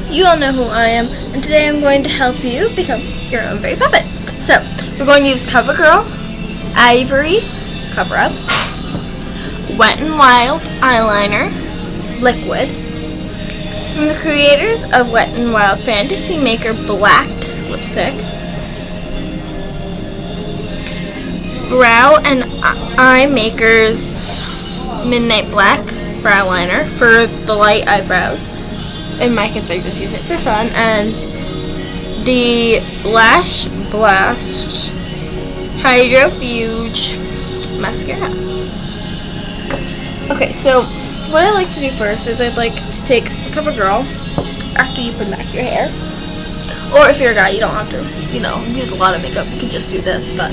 you all know who I am, and today I'm going to help you become your own fairy puppet. So, we're going to use CoverGirl Ivory Cover Up, Wet n Wild Eyeliner, Liquid, from the creators of Wet n Wild Fantasy Maker Black Lipstick, Brow and Eye Makers Midnight Black Brow Liner for the light eyebrows. In my case, I just use it for fun. And the Lash Blast Hydrofuge Mascara. Okay, so what I like to do first is I'd like to take CoverGirl after you put back your hair. Or if you're a guy, you don't have to, use a lot of makeup. You can just do this. But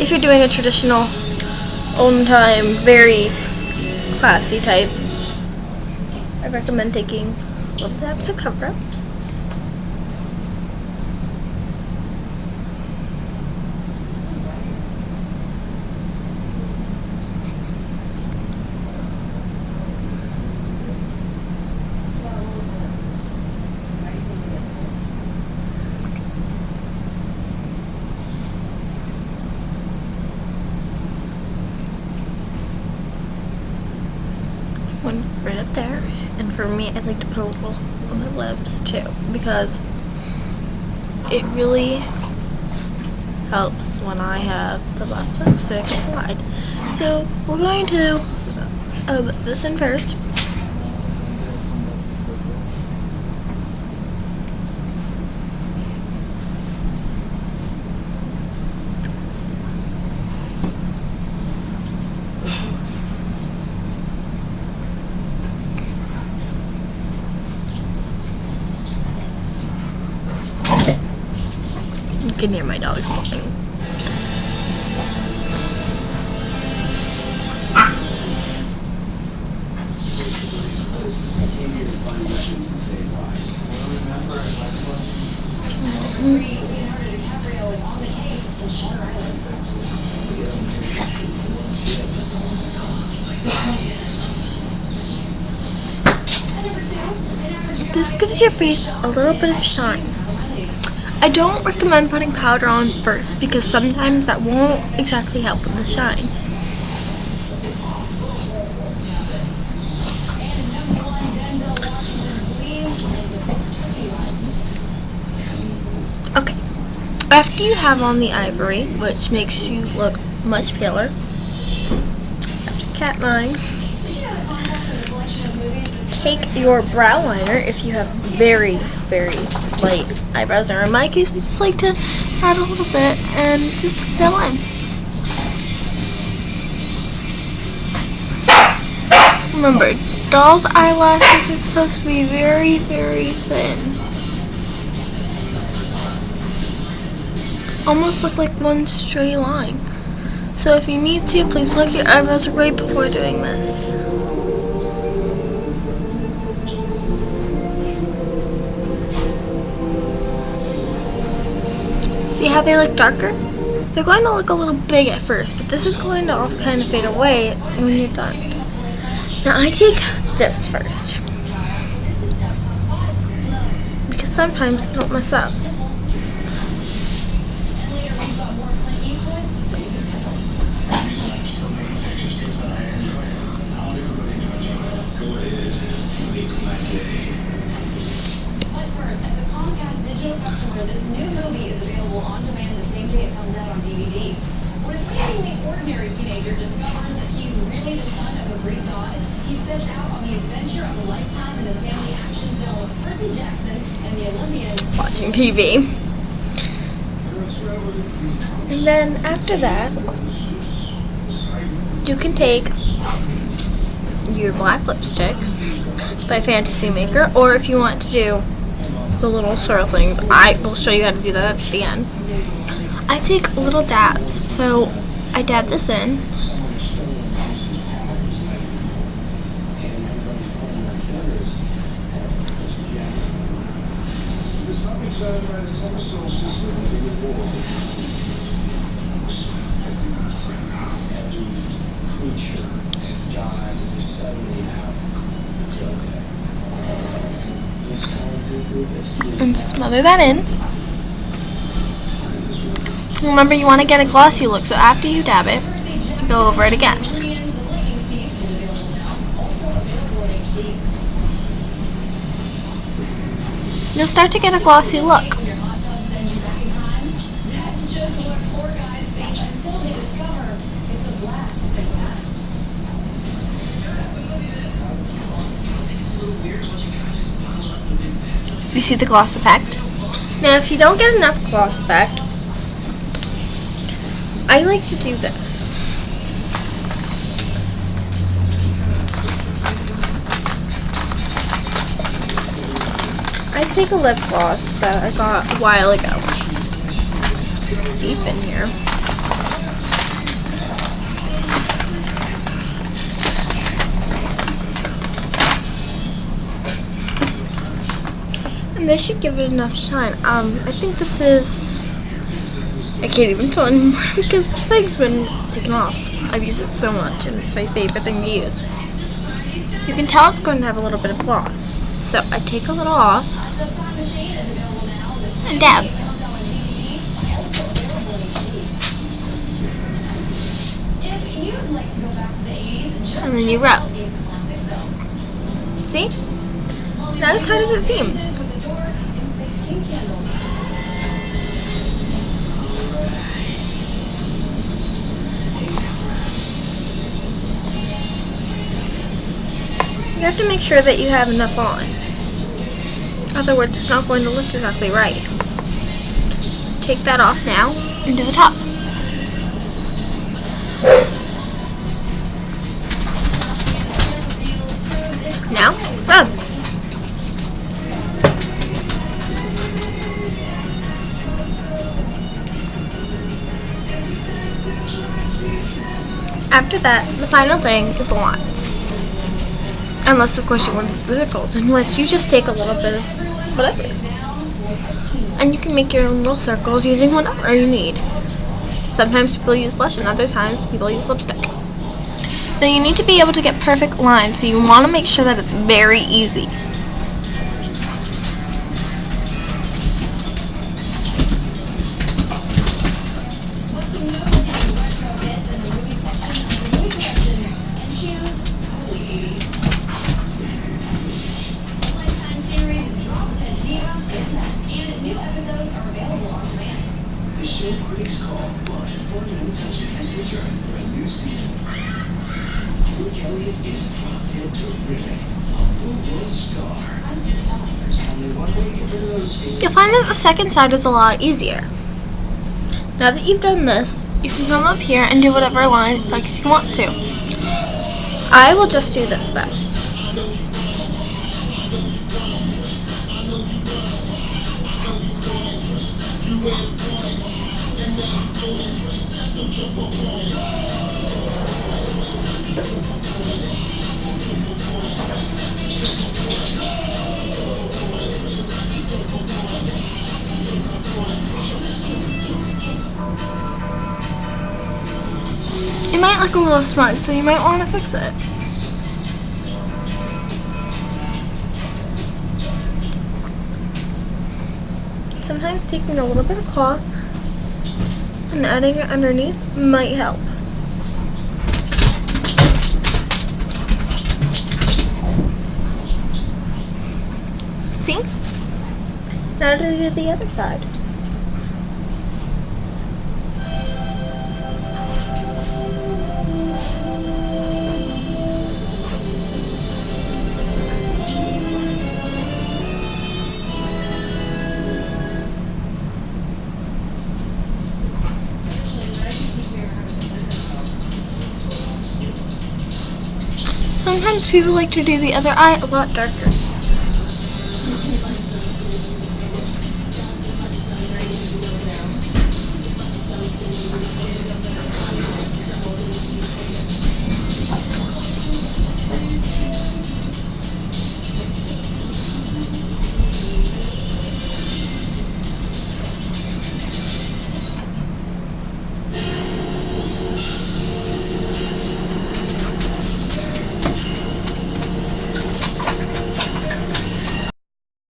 if you're doing a traditional, old-time, very classy type, I recommend taking little dabs of CoverGirl. One right up there, and for me, I like to put a little on my lips too, because it really helps when I have the black lipstick applied. So we're going to put this in first. You can hear my dogs barking. This gives your face a little bit of shine. I don't recommend putting powder on first because sometimes that won't exactly help with the shine. Okay, after you have on the ivory, which makes you look much paler, after cat line, take your brow liner if you have very, very light eyebrows, or in my case, I just like to add a little bit and just fill in. Remember, doll's eyelashes are supposed to be very, very thin. Almost look like one straight line. So if you need to, please pluck your eyebrows right before doing this. See how they look darker? They're going to look a little big at first, but this is going to all kind of fade away when you're done. Now I take this first, because sometimes they don't mess up. This new movie is available on demand the same day it comes out on DVD. When a seemingly ordinary teenager discovers that he's really the son of a Greek god, he sets out on the adventure of a lifetime in the family action film Percy Jackson and the Olympians. Watching TV. And then after that, you can take your black lipstick by Fantasy Maker, or if you want to do the little swirl things, I will show you how to do that at the end. I take little dabs, so I dab this in. And smother that in. Remember, you want to get a glossy look, so after you dab it, go over it again. You'll start to get a glossy look. You see the gloss effect? Now, if you don't get enough gloss effect, I like to do this. I take a lip gloss that I got a while ago. Deep in here. And this should give it enough shine. I think this is, I can't even tell anymore because the thing's been taken off. I've used it so much and it's my favorite thing to use. You can tell it's going to have a little bit of gloss. So I take a little off and dab. And then you rub. See? Not as hard as it seems. You have to make sure that you have enough on. Otherwise, it's not going to look exactly right. Just take that off now and do the top. Now, rub. After that, the final thing is the lines. Unless, of course, you want to do the circles. Unless you just take a little bit of whatever. And you can make your own little circles using whatever you need. Sometimes people use blush and other times people use lipstick. Now you need to be able to get perfect lines, so you want to make sure that it's very easy. Critics call Blood for the New Touch has returned for a new season. Brooke Elliott is dropped into terrific, a full-blown star. There's only one way to get rid of those. You'll find that the second side is a lot easier. Now that you've done this, you can come up here and do whatever line effects you want to. I will just do this though. It might look a little smudged, so you might want to fix it. Sometimes taking a little bit of cloth and adding it underneath might help. See? Now to do the other side. Sometimes people like to do the other eye a lot darker.